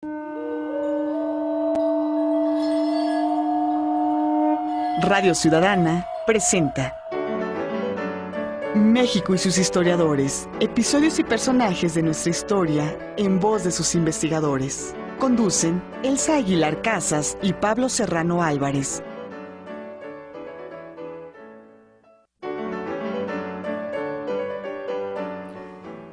Radio Ciudadana presenta México y sus historiadores, episodios y personajes de nuestra historia en voz de sus investigadores. Conducen Elsa Aguilar Casas y Pablo Serrano Álvarez.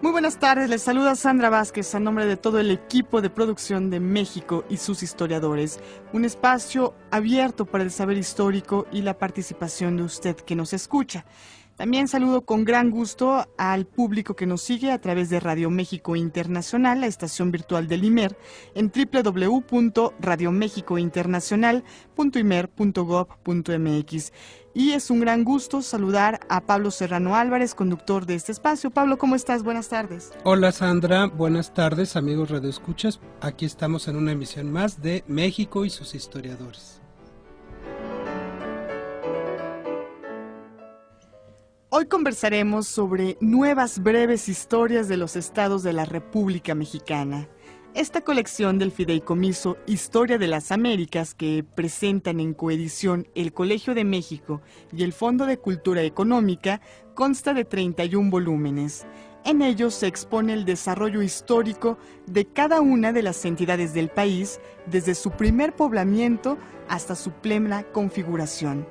Muy buenas tardes, les saluda Sandra Vázquez a nombre de todo el equipo de producción de México y sus historiadores, un espacio abierto para el saber histórico y la participación de usted que nos escucha. También saludo con gran gusto al público que nos sigue a través de Radio México Internacional, la estación virtual del IMER, en www.radiomexicointernacional.imer.gov.mx. Y es un gran gusto saludar a Pablo Serrano Álvarez, conductor de este espacio. Pablo, ¿cómo estás? Buenas tardes. Hola Sandra, buenas tardes amigos radioescuchas. Aquí estamos en una emisión más de México y sus historiadores. Hoy conversaremos sobre nuevas breves historias de los estados de la República Mexicana. Esta colección del fideicomiso Historia de las Américas que presentan en coedición el Colegio de México y el Fondo de Cultura Económica consta de 31 volúmenes. En ellos se expone el desarrollo histórico de cada una de las entidades del país desde su primer poblamiento hasta su plena configuración.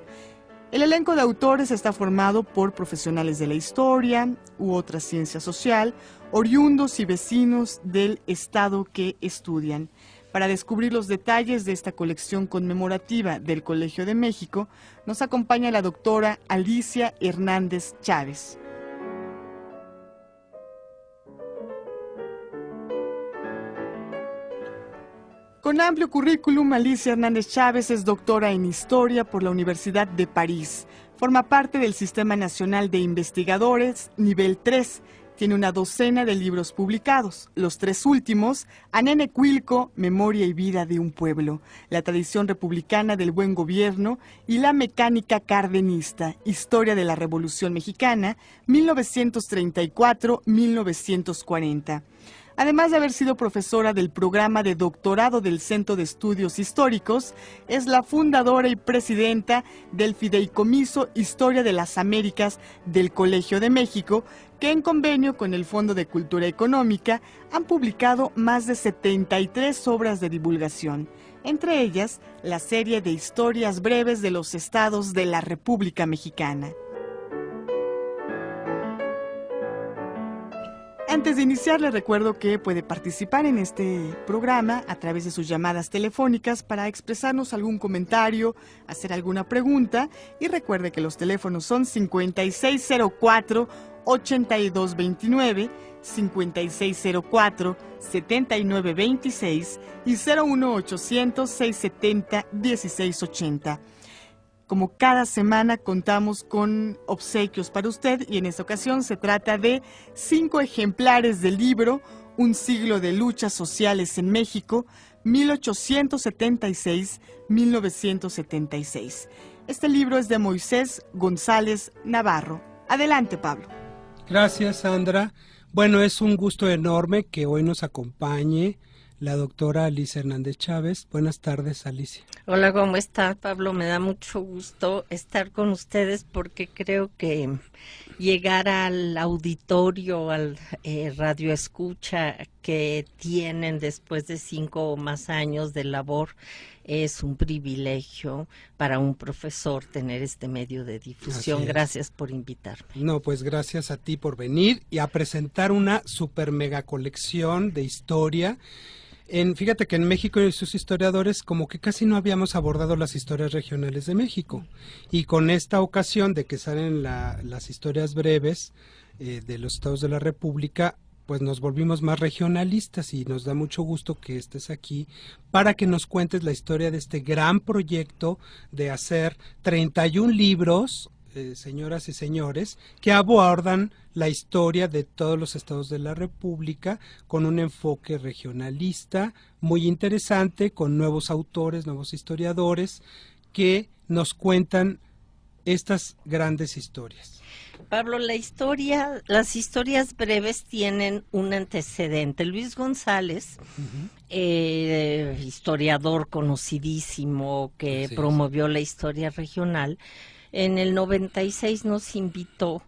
El elenco de autores está formado por profesionales de la historia u otra ciencia social, oriundos y vecinos del estado que estudian. Para descubrir los detalles de esta colección conmemorativa del Colegio de México, nos acompaña la doctora Alicia Hernández Chávez. Con amplio currículum, Alicia Hernández Chávez es doctora en Historia por la Universidad de París. Forma parte del Sistema Nacional de Investigadores, nivel 3. Tiene una docena de libros publicados. Los 3 últimos, Anenecuilco, Memoria y Vida de un Pueblo, La Tradición Republicana del Buen Gobierno y La Mecánica Cardenista, Historia de la Revolución Mexicana, 1934-1940. Además de haber sido profesora del programa de doctorado del Centro de Estudios Históricos, es la fundadora y presidenta del Fideicomiso Historia de las Américas del Colegio de México, que en convenio con el Fondo de Cultura Económica han publicado más de 73 obras de divulgación, entre ellas la serie de historias breves de los estados de la República Mexicana. Antes de iniciar, les recuerdo que puede participar en este programa a través de sus llamadas telefónicas para expresarnos algún comentario, hacer alguna pregunta, y recuerde que los teléfonos son 5604-8229, 5604-7926 y 01800-670-1680. Como cada semana contamos con obsequios para usted y en esta ocasión se trata de 5 ejemplares del libro Un siglo de luchas sociales en México, 1876-1976. Este libro es de Moisés González Navarro. Adelante, Pablo. Gracias Sandra. Bueno, es un gusto enorme que hoy nos acompañe la doctora Alicia Hernández Chávez. Buenas tardes, Alicia. Hola, ¿cómo está, Pablo? Me da mucho gusto estar con ustedes porque creo que llegar al auditorio, al radio escucha que tienen después de 5 o más años de labor es un privilegio para un profesor tener este medio de difusión. Gracias por invitarme. No, pues gracias a ti por venir y a presentar una super mega colección de historia. Fíjate que en México y sus historiadores como que casi no habíamos abordado las historias regionales de México, y con esta ocasión de que salen las historias breves de los estados de la República, pues nos volvimos más regionalistas y nos da mucho gusto que estés aquí para que nos cuentes la historia de este gran proyecto de hacer 31 libros, señoras y señores, que abordan la historia de todos los estados de la República con un enfoque regionalista muy interesante, con nuevos autores, nuevos historiadores que nos cuentan estas grandes historias. Pablo, las historias breves tienen un antecedente. Luis González, historiador conocidísimo que promovió la historia regional, en el 96 nos invitó,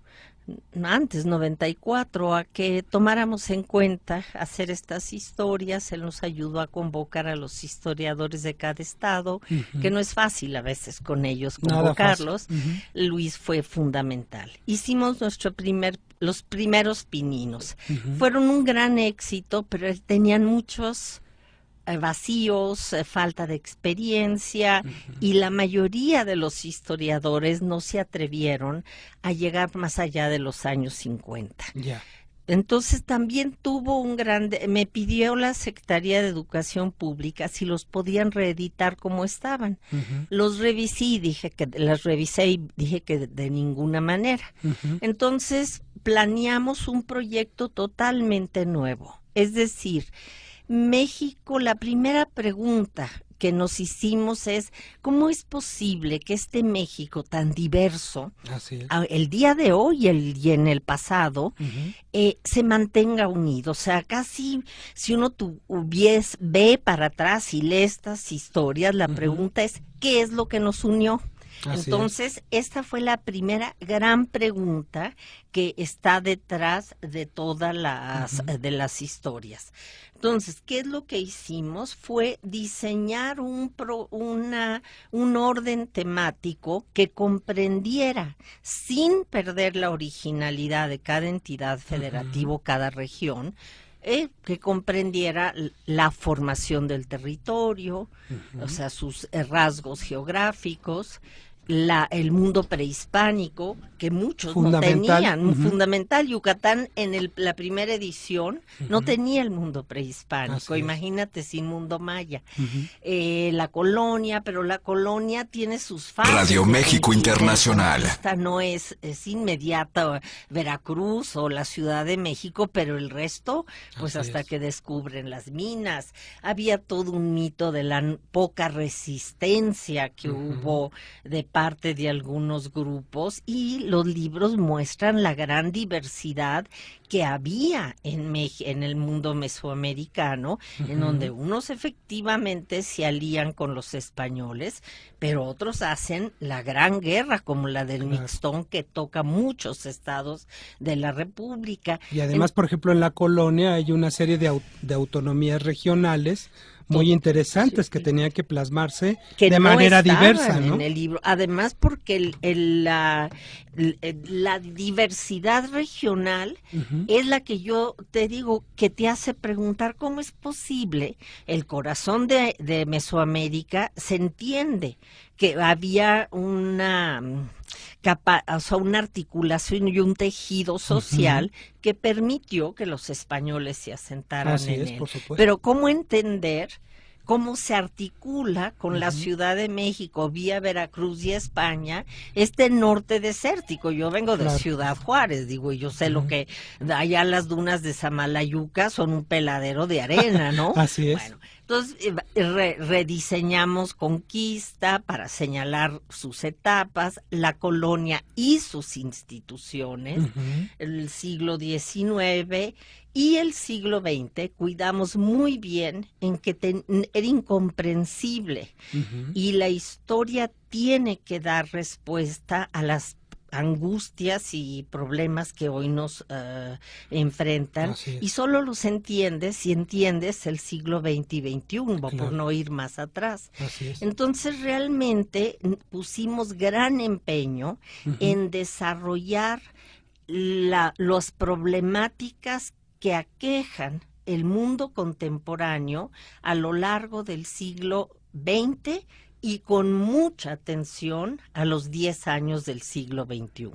antes 94, a que tomáramos en cuenta hacer estas historias. Él nos ayudó a convocar a los historiadores de cada estado, que no es fácil a veces con ellos convocarlos. Luis fue fundamental. Hicimos los primeros pininos. Fueron un gran éxito, pero tenían muchos vacíos, falta de experiencia, y la mayoría de los historiadores no se atrevieron a llegar más allá de los años 50. Entonces también tuvo me pidió la Secretaría de Educación Pública si los podían reeditar como estaban. Las revisé y dije que de ninguna manera. Entonces planeamos un proyecto totalmente nuevo. Es decir, México, la primera pregunta que nos hicimos es: ¿cómo es posible que este México tan diverso, el día de hoy y en el pasado, se mantenga unido? O sea, casi si uno ve para atrás y lee estas historias, la pregunta es: ¿qué es lo que nos unió? Entonces, esta fue la primera gran pregunta que está detrás de todas las historias. Entonces, ¿qué es lo que hicimos? Fue diseñar un orden temático que comprendiera, sin perder la originalidad de cada entidad federativa, cada región, que comprendiera la formación del territorio, o sea, sus rasgos geográficos, el mundo prehispánico, que muchos no tenían, fundamental. Yucatán en la primera edición no tenía el mundo prehispánico, imagínate, sin mundo maya. La colonia, pero la colonia tiene sus fases. Radio México Internacional. Esta no es inmediata Veracruz o la Ciudad de México, pero el resto, pues hasta que descubren las minas. Había todo un mito de la poca resistencia que hubo de parte de algunos grupos, y los libros muestran la gran diversidad que había en el mundo mesoamericano, en donde unos efectivamente se alían con los españoles, pero otros hacen la gran guerra, como la del Mixtón, que toca muchos estados de la República. Y además, por ejemplo, en la colonia hay una serie de autonomías regionales muy interesantes que tenían que plasmarse de manera diversa, ¿no? En el libro. Además, porque la diversidad regional es la que yo te digo que te hace preguntar cómo es posible. El corazón de Mesoamérica se entiende que había una articulación y un tejido social que permitió que los españoles se asentaran en él. Por supuesto. Pero ¿cómo entender cómo se articula con la Ciudad de México vía Veracruz y España este norte desértico? Yo vengo de Ciudad Juárez, digo, y yo sé lo que allá las dunas de Samalayuca son un peladero de arena, ¿no? Así es. Bueno, entonces rediseñamos Conquista para señalar sus etapas, la colonia y sus instituciones, el siglo XIX y el siglo XX. Cuidamos muy bien en que era incomprensible, y la historia tiene que dar respuesta a las angustias y problemas que hoy nos enfrentan, y solo los entiendes si entiendes el siglo XX y XXI, por no ir más atrás. Entonces realmente pusimos gran empeño en desarrollar las problemáticas que aquejan el mundo contemporáneo a lo largo del siglo XX, y con mucha atención a los 10 años del siglo XXI.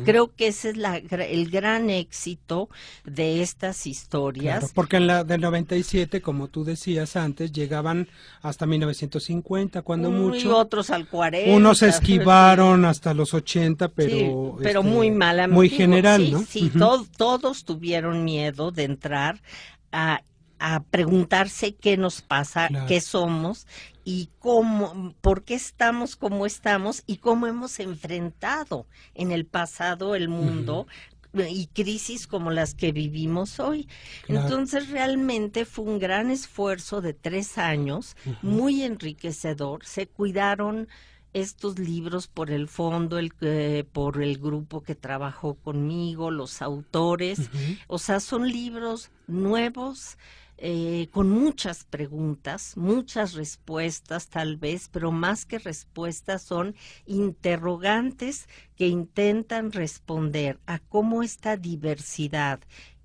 Creo que ese es el gran éxito de estas historias. Claro, porque en la del 97, como tú decías antes, llegaban hasta 1950, cuando mucho. Y otros al 40. Unos esquivaron hasta los 80, pero... Sí, pero muy mal. Muy general, ¿no? Sí, todos tuvieron miedo de entrar a a preguntarse qué nos pasa, Claro. qué somos y cómo, por qué estamos como estamos y cómo hemos enfrentado en el pasado el mundo y crisis como las que vivimos hoy. Claro. Entonces realmente fue un gran esfuerzo de 3 años, muy enriquecedor. Se cuidaron estos libros por el fondo, por el grupo que trabajó conmigo, los autores. O sea, son libros nuevos, con muchas preguntas, muchas respuestas tal vez, pero más que respuestas son interrogantes que intentan responder a cómo esta diversidad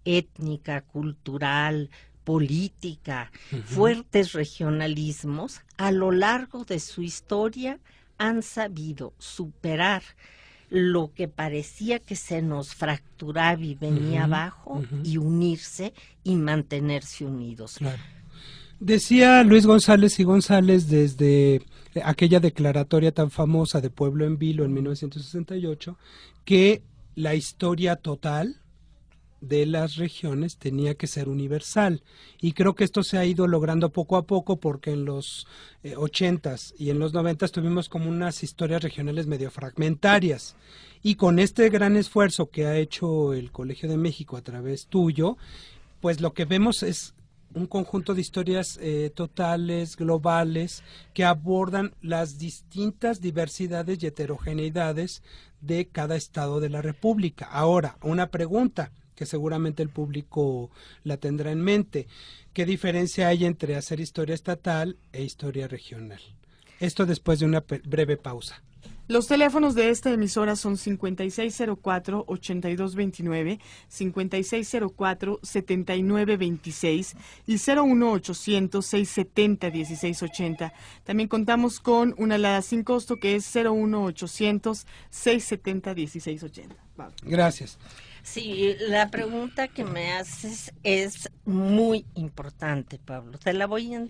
étnica, cultural, política, fuertes regionalismos, a lo largo de su historia han sabido superar lo que parecía que se nos fracturaba y venía abajo y unirse y mantenerse unidos. Claro. Decía Luis González y González desde aquella declaratoria tan famosa de Pueblo en Vilo en 1968 que la historia total de las regiones tenía que ser universal, y creo que esto se ha ido logrando poco a poco, porque en los 80s y en los 90s tuvimos como unas historias regionales medio fragmentarias, y con este gran esfuerzo que ha hecho el Colegio de México a través tuyo, pues lo que vemos es un conjunto de historias totales, globales, que abordan las distintas diversidades y heterogeneidades de cada estado de la República. Ahora, una pregunta que seguramente el público la tendrá en mente: ¿qué diferencia hay entre hacer historia estatal e historia regional? Esto después de una breve pausa. Los teléfonos de esta emisora son 5604-8229, 5604-7926 y 01800-670-1680. También contamos con una alada sin costo que es 01800-670-1680. Gracias. Sí, la pregunta que me haces es muy importante, Pablo. Te la voy a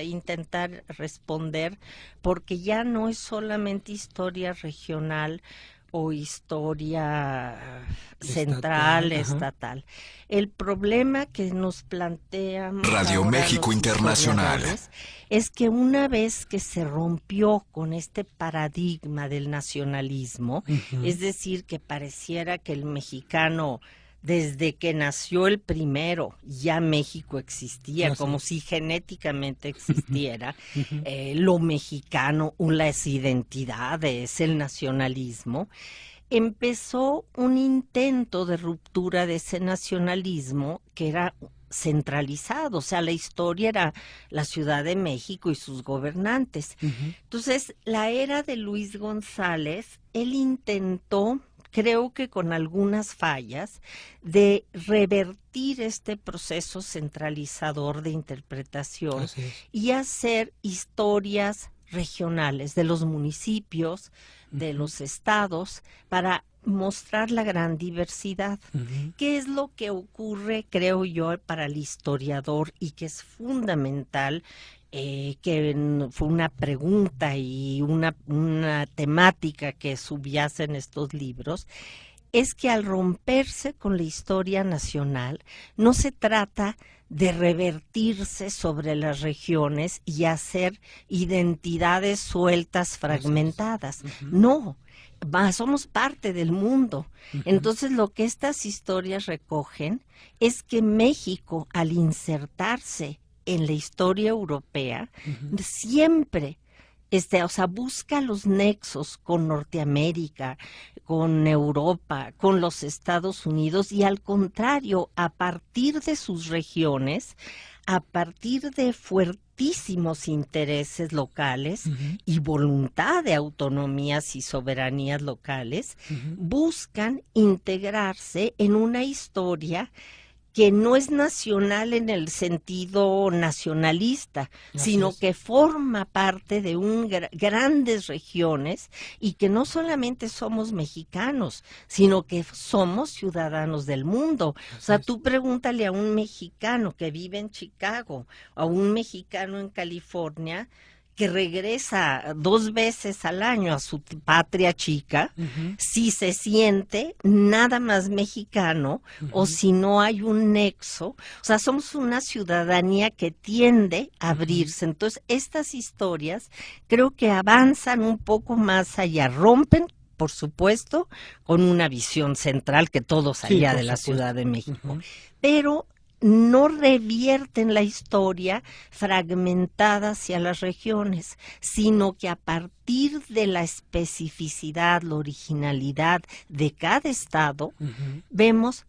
intentar responder, porque ya no es solamente historia regional o historia central, estatal. El problema que nos planteamos Radio ahora México los Internacional historiadores es que una vez que se rompió con este paradigma del nacionalismo, es decir, que pareciera que el mexicano, desde que nació el primero, ya México existía, como si genéticamente existiera. Lo mexicano, las identidades, el nacionalismo. Empezó un intento de ruptura de ese nacionalismo que era centralizado, o sea, la historia era la Ciudad de México y sus gobernantes. Entonces, la era de Luis González, él intentó, creo que con algunas fallas, de revertir este proceso centralizador de interpretación y hacer historias regionales de los municipios, de los estados, para mostrar la gran diversidad. ¿Qué es lo que ocurre, creo yo, para el historiador y que es fundamental? Que fue una pregunta y una temática que subyace en estos libros, es que al romperse con la historia nacional, no se trata de revertirse sobre las regiones y hacer identidades sueltas, fragmentadas. No, somos parte del mundo. Entonces, lo que estas historias recogen es que México, al insertarse en la historia europea, siempre busca los nexos con Norteamérica, con Europa, con los Estados Unidos, y al contrario, a partir de sus regiones, a partir de fuertísimos intereses locales y voluntad de autonomías y soberanías locales, buscan integrarse en una historia que no es nacional en el sentido nacionalista, sino que forma parte de grandes regiones, y que no solamente somos mexicanos, sino que somos ciudadanos del mundo. O sea, tú pregúntale a un mexicano que vive en Chicago, a un mexicano en California, que regresa 2 veces al año a su patria chica, si se siente nada más mexicano o si no hay un nexo. O sea, somos una ciudadanía que tiende a abrirse. Entonces, estas historias creo que avanzan un poco más allá, rompen, por supuesto, con una visión central que todos allá de la Ciudad de México, pero no revierten la historia fragmentada hacia las regiones, sino que a partir de la especificidad, la originalidad de cada estado, vemos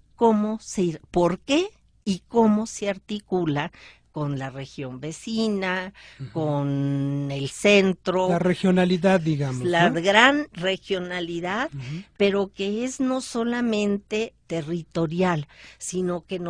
por qué y cómo se articula con la región vecina, con el centro. La regionalidad, digamos. La ¿no? gran regionalidad, pero que es no solamente territorial, sino que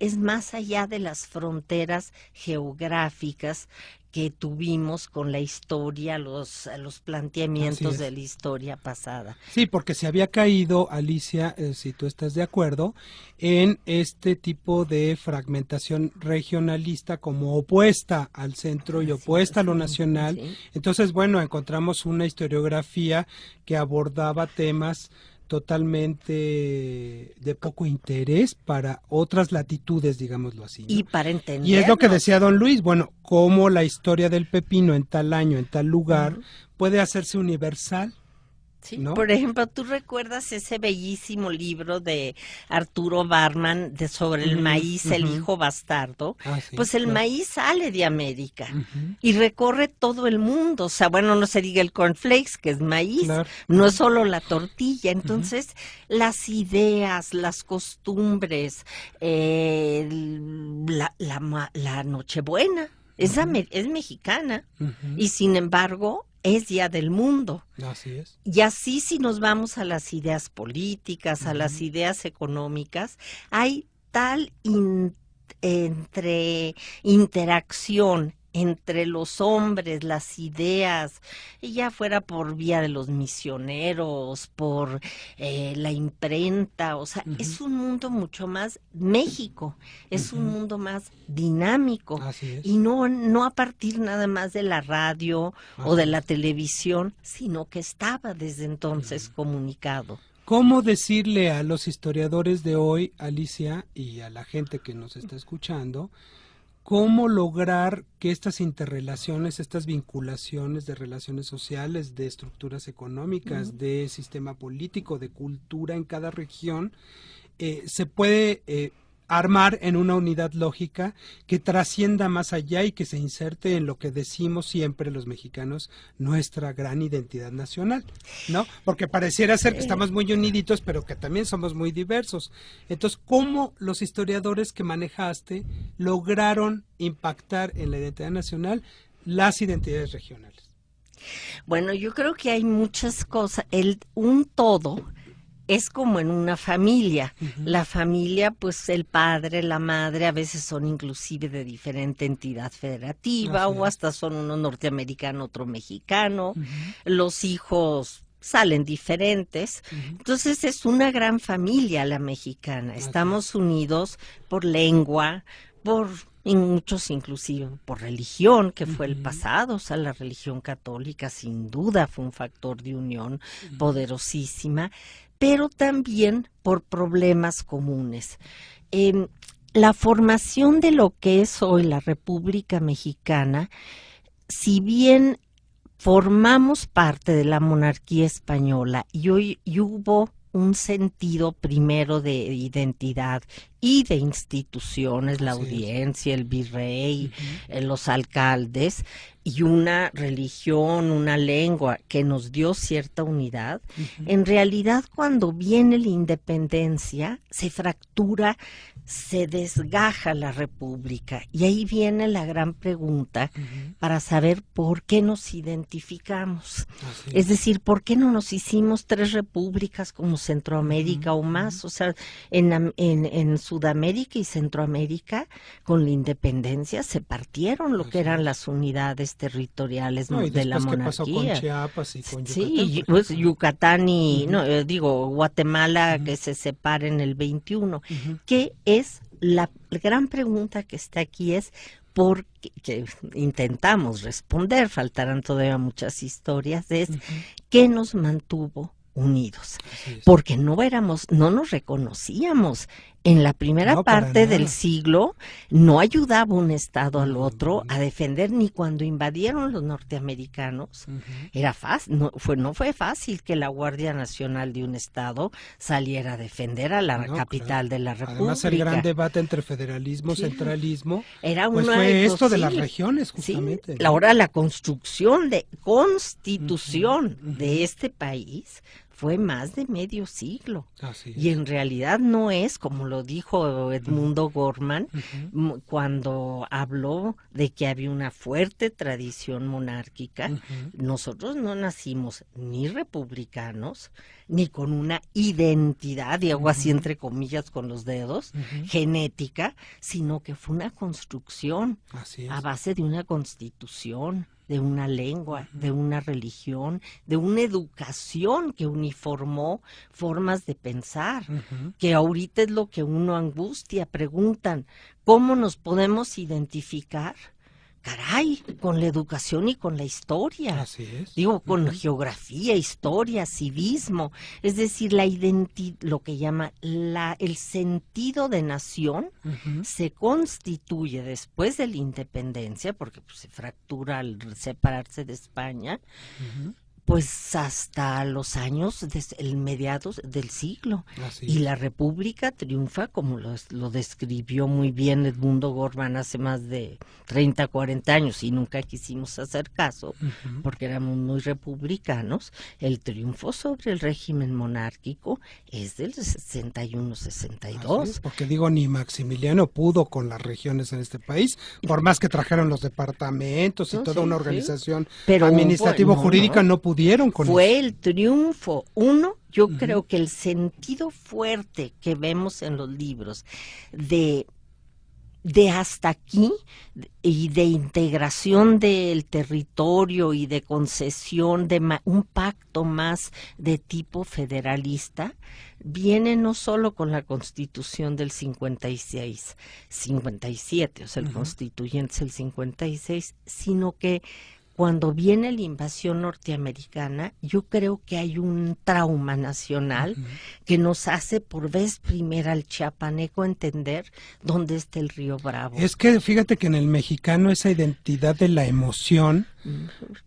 es más allá de las fronteras geográficas que tuvimos con la historia, los planteamientos de la historia pasada. Sí, porque se había caído, Alicia, si tú estás de acuerdo, en este tipo de fragmentación regionalista como opuesta al centro y opuesta a lo nacional. Sí. Entonces, bueno, encontramos una historiografía que abordaba temas totalmente de poco interés para otras latitudes, digámoslo así, ¿no? Y para entender. Y es lo que decía don Luis, bueno, cómo la historia del pepino en tal año, en tal lugar, puede hacerse universal. Sí, ¿no? Por ejemplo, ¿tú recuerdas ese bellísimo libro de Arturo Barman sobre el maíz, el hijo bastardo? Sí, pues el maíz sale de América y recorre todo el mundo. O sea, bueno, no se diga el cornflakes, que es maíz, no es solo la tortilla. Entonces, las ideas, las costumbres, la Nochebuena es mexicana y sin embargo es ya del mundo. Así es. Y así si nos vamos a las ideas políticas, a las ideas económicas, hay tal interacción entre los hombres, las ideas, y ya fuera por vía de los misioneros, por la imprenta, o sea, es un mundo mucho más México, es un mundo más dinámico, y no a partir nada más de la radio o de la televisión, sino que estaba desde entonces comunicado. ¿Cómo decirle a los historiadores de hoy, Alicia, y a la gente que nos está escuchando, cómo lograr que estas interrelaciones, estas vinculaciones de relaciones sociales, de estructuras económicas, de sistema político, de cultura en cada región, se puede armar en una unidad lógica que trascienda más allá y que se inserte en lo que decimos siempre los mexicanos, nuestra gran identidad nacional, ¿no? Porque pareciera ser que estamos muy uniditos, pero que también somos muy diversos. Entonces, ¿cómo los historiadores que manejaste lograron impactar en la identidad nacional las identidades regionales? Bueno, yo creo que hay muchas cosas, un todo es como en una familia. La familia, pues el padre, la madre, a veces son inclusive de diferente entidad federativa o hasta son uno norteamericano, otro mexicano. Los hijos salen diferentes. Entonces es una gran familia la mexicana. Estamos unidos por lengua, y muchos inclusive por religión, que fue el pasado. O sea, la religión católica sin duda fue un factor de unión poderosísima, pero también por problemas comunes. La formación de lo que es hoy la República Mexicana, si bien formamos parte de la monarquía española y hubo un sentido primero de identidad y de instituciones, la audiencia, el virrey, los alcaldes, y una religión, una lengua que nos dio cierta unidad. En realidad, cuando viene la independencia, se fractura, se desgaja la república, y ahí viene la gran pregunta para saber por qué nos identificamos. Es decir, ¿por qué no nos hicimos 3 repúblicas como Centroamérica o más? O sea, en Sudamérica y Centroamérica, con la independencia se partieron lo que eran las unidades territoriales de la monarquía. ¿Qué pasó con Chiapas y con Yucatán? Sí, pues Yucatán y, Guatemala, que se separa en el 21. ¿Qué es la gran pregunta que está aquí? Es porque que intentamos responder, faltarán todavía muchas historias, es qué nos mantuvo unidos, porque no nos reconocíamos. En la primera parte del siglo no ayudaba un estado al otro a defender, ni cuando invadieron los norteamericanos. Era fácil, no fue fácil que la Guardia Nacional de un estado saliera a defender a la capital de la República. Además, el gran debate entre federalismo, centralismo, era pues fue esto de las regiones, justamente. Sí, ahora la construcción de constitución de este país fue más de medio siglo. Y en realidad no es, como lo dijo Edmundo Gorman, cuando habló de que había una fuerte tradición monárquica. Nosotros no nacimos ni republicanos, ni con una identidad, y hago así entre comillas con los dedos, genética, sino que fue una construcción a base de una constitución, de una lengua, de una religión, de una educación que uniformó formas de pensar, que ahorita es lo que uno angustia. Preguntan, ¿cómo nos podemos identificar? Caray, con la educación y con la historia. Así es. Digo, con geografía, historia, civismo. Es decir, la identidad, lo que llama el sentido de nación, se constituye después de la independencia, porque pues, se fractura al separarse de España, pues hasta los años, el mediados del siglo. Y la República triunfa, como lo describió muy bien Edmundo Gorman hace más de 30, 40 años, y nunca quisimos hacer caso, porque éramos muy republicanos. El triunfo sobre el régimen monárquico es del 61-62. Porque digo, ni Maximiliano pudo con las regiones en este país, por más que trajeron los departamentos y toda una organización administrativo-jurídica, no pudieron con fue eso. El triunfo. Yo creo que el sentido fuerte que vemos en los libros de hasta aquí y de integración del territorio y de concesión de un pacto más de tipo federalista viene no solo con la Constitución del 57, o sea, el constituyente es el 56, sino que cuando viene la invasión norteamericana, yo creo que hay un trauma nacional que nos hace por vez primera al chiapaneco entender dónde está el río Bravo. Es que fíjate que en el mexicano esa identidad de la emoción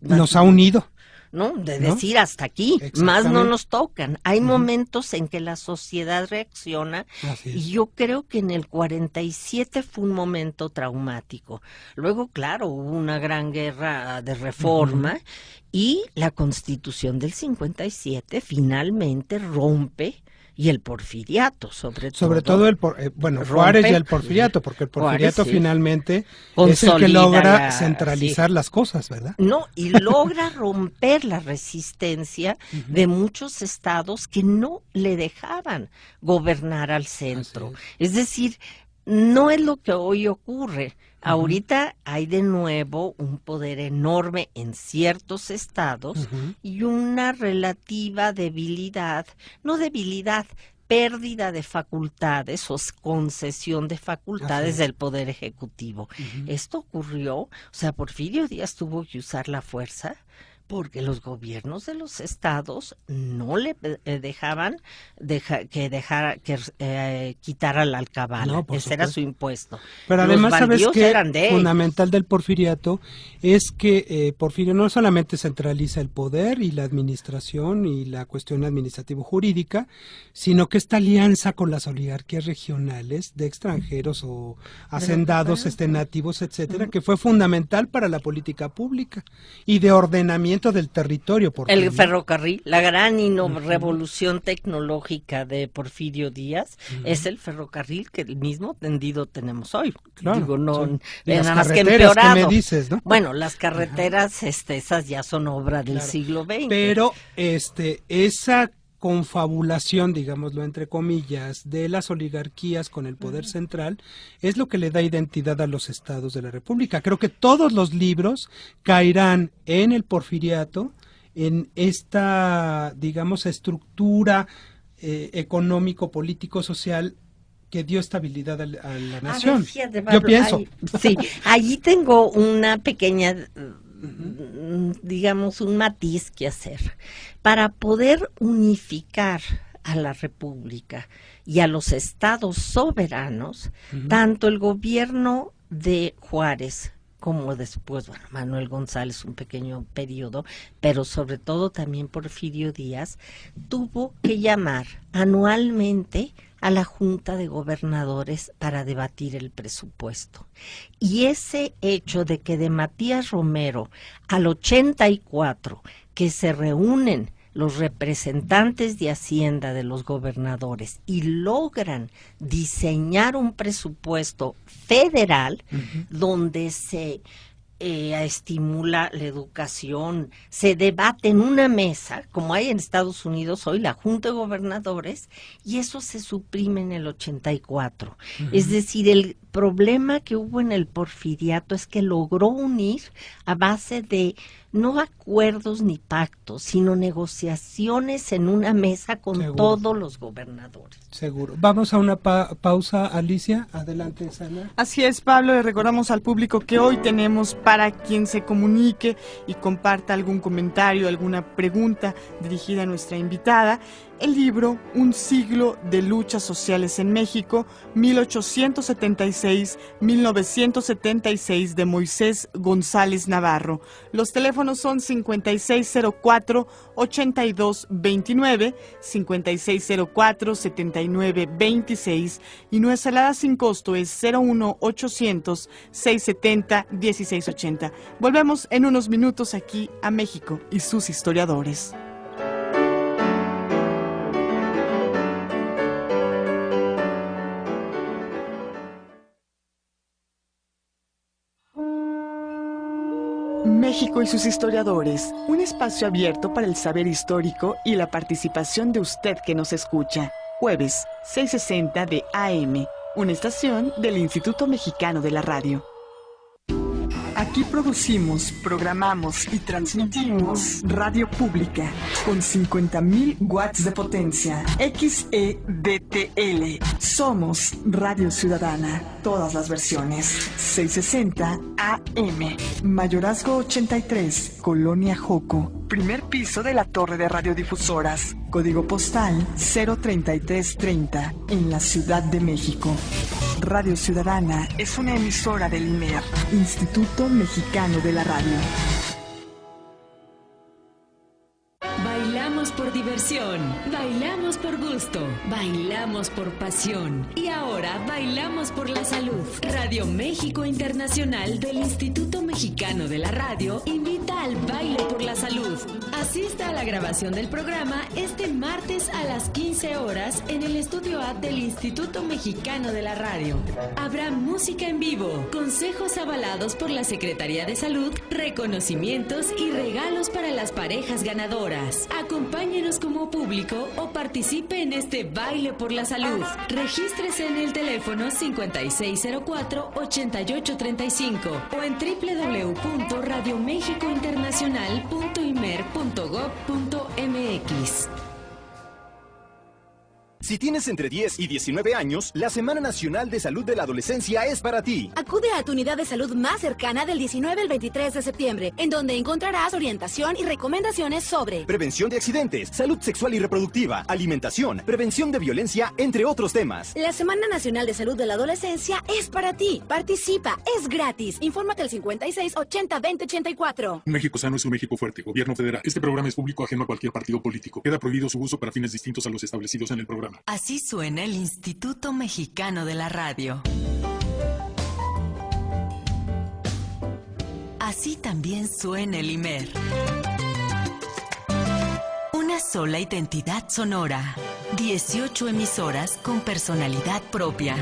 nos ha unido. ¿No? De decir hasta aquí, más no nos tocan. Hay momentos en que la sociedad reacciona y yo creo que en el 47 fue un momento traumático. Luego, claro, hubo una gran guerra de reforma y la Constitución del 57 finalmente rompe. Y el porfiriato, sobre todo Juárez y el porfiriato, porque el porfiriato finalmente es el que logra centralizar las cosas, ¿verdad? No, y logra romper la resistencia de muchos estados que no le dejaban gobernar al centro. Es decir, no es lo que hoy ocurre. Ahorita hay de nuevo un poder enorme en ciertos estados y una relativa pérdida de facultades o concesión de facultades del Poder Ejecutivo. Esto ocurrió, o sea, Porfirio Díaz tuvo que usar la fuerza porque los gobiernos de los estados no le dejaban quitar al alcabala. Ese era su impuesto. Pero además, ¿sabes qué? Fundamental del porfiriato es que Porfirio no solamente centraliza el poder y la administración y la cuestión administrativo-jurídica, sino que esta alianza con las oligarquías regionales de extranjeros o hacendados, nativos, etcétera, que fue fundamental para la política pública y de ordenamiento del territorio. El ferrocarril, la gran revolución tecnológica de Porfirio Díaz es el ferrocarril que el mismo tendido tenemos hoy. Claro, digo, no, nada más que empeorado. ¿Qué me dices, no? Bueno, las carreteras, esas ya son obra del siglo XX. Pero esa confabulación, digámoslo entre comillas, de las oligarquías con el poder central es lo que le da identidad a los estados de la República. Creo que todos los libros caerán en el porfiriato, en esta, digamos, estructura económico, político, social que dio estabilidad a la nación. Fíjate, Yo Pablo, pienso. Sí, allí tengo una pequeña, digamos, un matiz que hacer. Para poder unificar a la República y a los estados soberanos, tanto el gobierno de Juárez como después, bueno, Manuel González, un pequeño periodo, pero sobre todo también Porfirio Díaz, tuvo que llamar anualmente a la Junta de Gobernadores para debatir el presupuesto. Y ese hecho de que de Matías Romero al 84, que se reúnen los representantes de Hacienda de los gobernadores y logran diseñar un presupuesto federal donde se estimula la educación, se debate en una mesa, como hay en Estados Unidos hoy, la Junta de Gobernadores, y eso se suprime en el 84. Es decir, el problema que hubo en el porfiriato es que logró unir a base de no acuerdos ni pactos, sino negociaciones en una mesa con Seguro. todos los gobernadores. Seguro. Vamos a una pausa, Alicia. Adelante, Sana. Así es, Pablo, le recordamos al público que hoy tenemos para quien se comunique y comparta algún comentario, alguna pregunta dirigida a nuestra invitada, el libro Un siglo de luchas sociales en México, 1876-1976, de Moisés González Navarro. Los teléfonos son 5604-8229, 5604-7926 y nuestra alada sin costo es 01800-670-1680. Volvemos en unos minutos aquí a México y sus historiadores. México y sus historiadores, un espacio abierto para el saber histórico y la participación de usted que nos escucha. Jueves, 6:60 de AM, una estación del Instituto Mexicano de la Radio. Aquí producimos, programamos y transmitimos radio pública con 50,000 watts de potencia. XEDTL. Somos Radio Ciudadana. Todas las versiones. 660 AM. Mayorazgo 83, Colonia Joco. Primer piso de la torre de radiodifusoras. Código postal 03330 en la Ciudad de México. Radio Ciudadana es una emisora del IMER, Instituto Mexicano de la Radio. Bailamos por diversión, bailamos por gusto, bailamos por pasión y ahora bailamos por la salud. Radio México Internacional del Instituto Mexicano de la Radio invita al baile por la salud. Asista a la grabación del programa este martes a las 15 horas en el Estudio A del Instituto Mexicano de la Radio. Habrá música en vivo, consejos avalados por la Secretaría de Salud, reconocimientos y regalos para las parejas ganadoras. Acompáñenos como público o participe en este baile por la salud. Regístrese en el teléfono 5604-8835 o en www.radiomexicointernacional.imer.gov.mx. Si tienes entre 10 y 19 años, la Semana Nacional de Salud de la Adolescencia es para ti. Acude a tu unidad de salud más cercana del 19 al 23 de septiembre, en donde encontrarás orientación y recomendaciones sobre prevención de accidentes, salud sexual y reproductiva, alimentación, prevención de violencia, entre otros temas. La Semana Nacional de Salud de la Adolescencia es para ti. Participa, es gratis. Infórmate al 5680-2084. Un México sano es un México fuerte. Gobierno federal. Este programa es público ajeno a cualquier partido político. Queda prohibido su uso para fines distintos a los establecidos en el programa. Así suena el Instituto Mexicano de la Radio. Así también suena el IMER. Una sola identidad sonora. 18 emisoras con personalidad propia.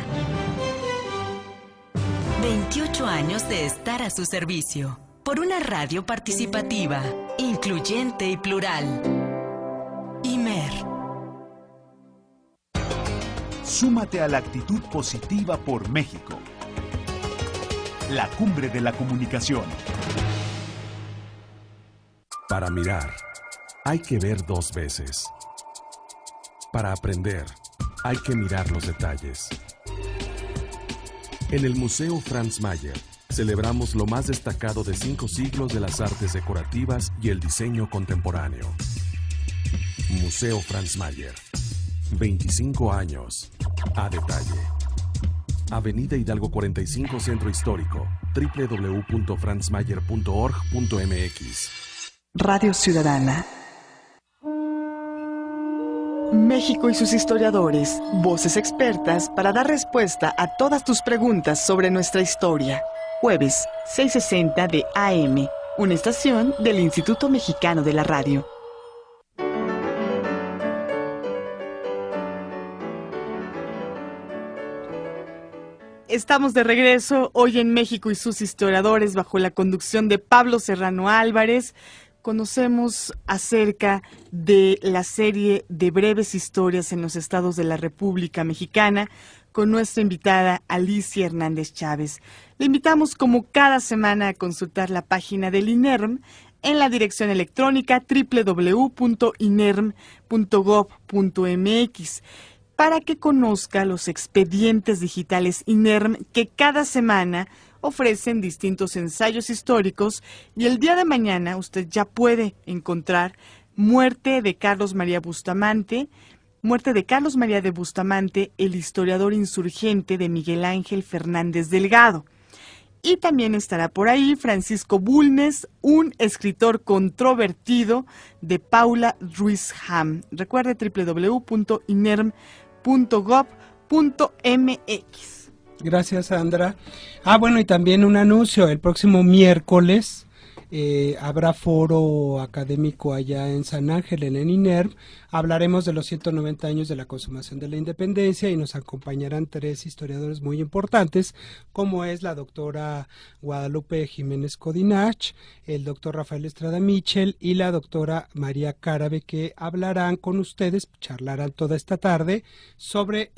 28 años de estar a su servicio. Por una radio participativa, incluyente y plural. IMER. Súmate a la actitud positiva por México. La cumbre de la comunicación. Para mirar, hay que ver dos veces. Para aprender, hay que mirar los detalles. En el Museo Franz Mayer celebramos lo más destacado de 5 siglos de las artes decorativas y el diseño contemporáneo. Museo Franz Mayer. 25 años. A detalle. Avenida Hidalgo 45, Centro Histórico. www.franzmayer.org.mx. Radio Ciudadana. México y sus historiadores, voces expertas para dar respuesta a todas tus preguntas sobre nuestra historia. Jueves, 6:60 de AM, una estación del Instituto Mexicano de la Radio. Estamos de regreso hoy en México y sus historiadores bajo la conducción de Pablo Serrano Álvarez. Conocemos acerca de la serie de breves historias en los estados de la República Mexicana con nuestra invitada Alicia Hernández Chávez. Le invitamos como cada semana a consultar la página del INERM en la dirección electrónica www.inerm.gov.mx para que conozca los expedientes digitales INERM que cada semana ofrecen distintos ensayos históricos, y el día de mañana usted ya puede encontrar Muerte de Carlos María de Bustamante, el historiador insurgente de Miguel Ángel Fernández Delgado. Y también estará por ahí Francisco Bulnes, un escritor controvertido, de Paula Ruiz Ham. Recuerde www.inerm.gov.mx. Gracias, Sandra. Bueno, y también un anuncio. El próximo miércoles habrá foro académico allá en San Ángel, en el INERM. Hablaremos de los 190 años de la consumación de la independencia y nos acompañarán 3 historiadores muy importantes, como es la doctora Guadalupe Jiménez Codinach, el doctor Rafael Estrada Michel y la doctora María Carabe, que hablarán con ustedes, charlarán toda esta tarde sobre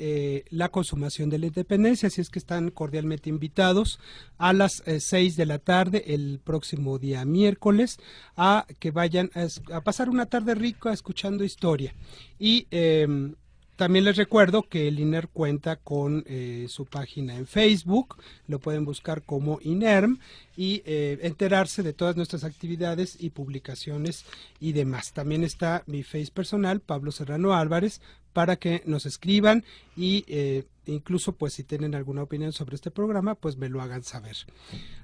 la consumación de la independencia. Así es que están cordialmente invitados a las 6 de la tarde el próximo día miércoles a que vayan a pasar una tarde rica escuchando historia. Y también les recuerdo que el INERM cuenta con su página en Facebook, lo pueden buscar como INERM y enterarse de todas nuestras actividades y publicaciones y demás. También está mi Face personal, Pablo Serrano Álvarez, para que nos escriban y incluso pues si tienen alguna opinión sobre este programa, pues me lo hagan saber.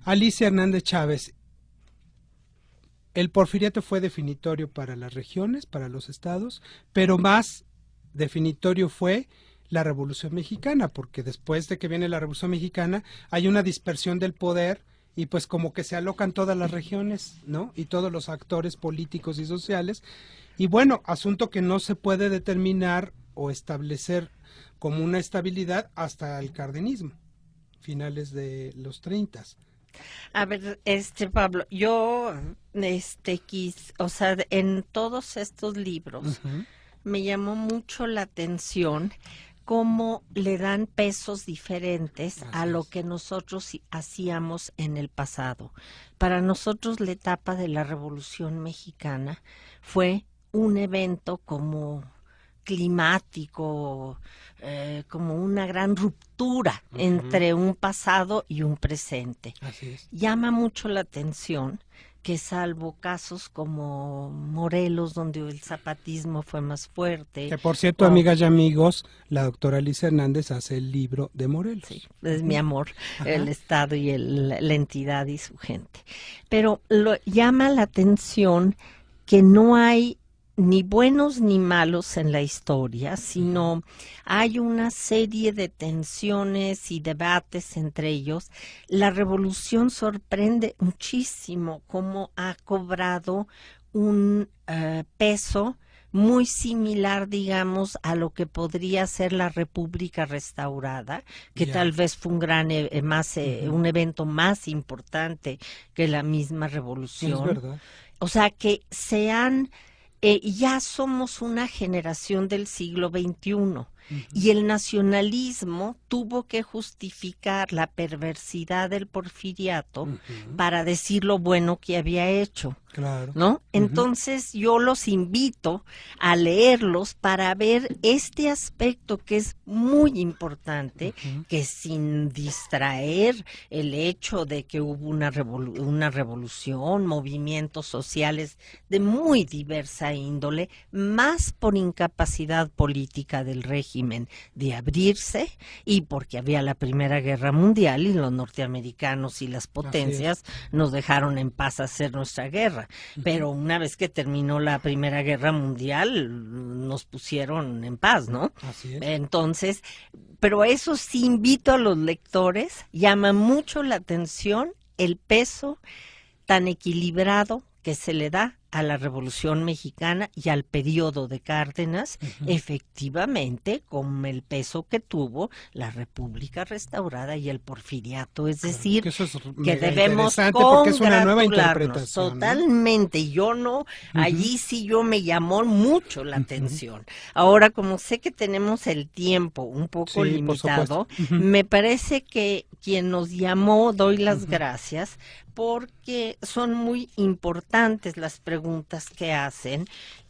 Alicia Hernández Chávez, el porfiriato fue definitorio para las regiones, para los estados, pero más definitorio fue la Revolución Mexicana, porque después de que viene la Revolución Mexicana hay una dispersión del poder y pues como que se alocan todas las regiones, ¿no? Y todos los actores políticos y sociales. Y bueno, asunto que no se puede determinar o establecer como una estabilidad hasta el cardenismo, finales de los 30. A ver, Pablo, yo en todos estos libros me llamó mucho la atención cómo le dan pesos diferentes a lo que nosotros hacíamos en el pasado. Para nosotros la etapa de la Revolución Mexicana fue un evento como climático, como una gran ruptura entre un pasado y un presente. Así es. Llama mucho la atención que salvo casos como Morelos, donde el zapatismo fue más fuerte. Que por cierto, amigas y amigos, la doctora Alicia Hernández hace el libro de Morelos. Sí, es mi amor, el Estado y la entidad y su gente. Pero llama la atención que no hay ni buenos ni malos en la historia, sino hay una serie de tensiones y debates entre ellos. La revolución sorprende muchísimo cómo ha cobrado un peso muy similar, digamos, a lo que podría ser la República restaurada, que tal vez fue un un evento más importante que la misma revolución. Es verdad. O sea, que ya somos una generación del siglo XXI. y el nacionalismo tuvo que justificar la perversidad del porfiriato para decir lo bueno que había hecho. Claro. ¿No? Entonces yo los invito a leerlos para ver este aspecto que es muy importante, que sin distraer el hecho de que hubo una revolución, movimientos sociales de muy diversa índole, más por incapacidad política del régimen de abrirse y porque había la Primera Guerra Mundial y los norteamericanos y las potencias nos dejaron en paz hacer nuestra guerra. Pero una vez que terminó la Primera Guerra Mundial, nos pusieron en paz, ¿no? Así es. Entonces, pero eso sí invito a los lectores, llama mucho la atención el peso tan equilibrado que se le da a la Revolución Mexicana y al periodo de Cárdenas, efectivamente, con el peso que tuvo la República Restaurada y el Porfiriato. Es decir, que debemos porque es una nueva interpretación, totalmente. Yo no, allí sí yo me llamó mucho la atención. Ahora, como sé que tenemos el tiempo un poco limitado, me parece que quien nos llamó, doy las gracias, porque son muy importantes las preguntas que hacen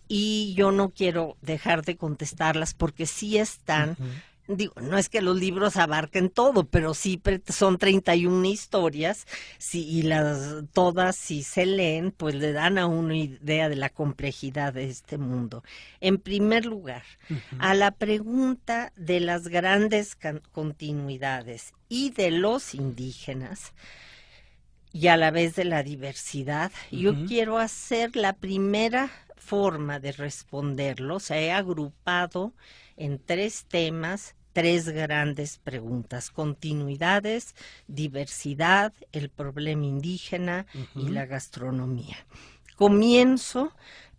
y yo no quiero dejar de contestarlas porque sí están, digo, no es que los libros abarquen todo, pero sí son 31 historias, y todas si se leen, pues le dan a uno idea de la complejidad de este mundo. En primer lugar, a la pregunta de las grandes continuidades y de los indígenas, y a la vez de la diversidad, yo quiero hacer la primera forma de responderlo. Se he agrupado en 3 temas, 3 grandes preguntas: continuidades, diversidad, el problema indígena y la gastronomía. Comienzo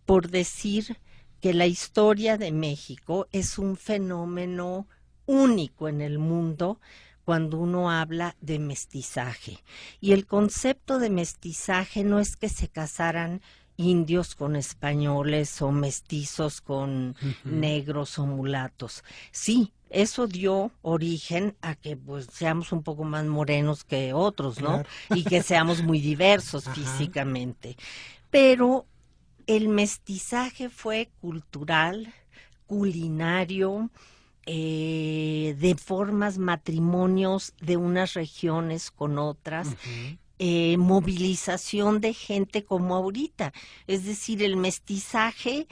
por decir que la historia de México es un fenómeno único en el mundo cuando uno habla de mestizaje. Y el concepto de mestizaje no es que se casaran indios con españoles o mestizos con negros o mulatos. Sí, eso dio origen a que pues seamos un poco más morenos que otros, ¿no? Claro. Y que seamos muy diversos físicamente. Pero el mestizaje fue cultural, culinario, de formas, matrimonios de unas regiones con otras, movilización de gente como ahorita. Es decir, el mestizaje,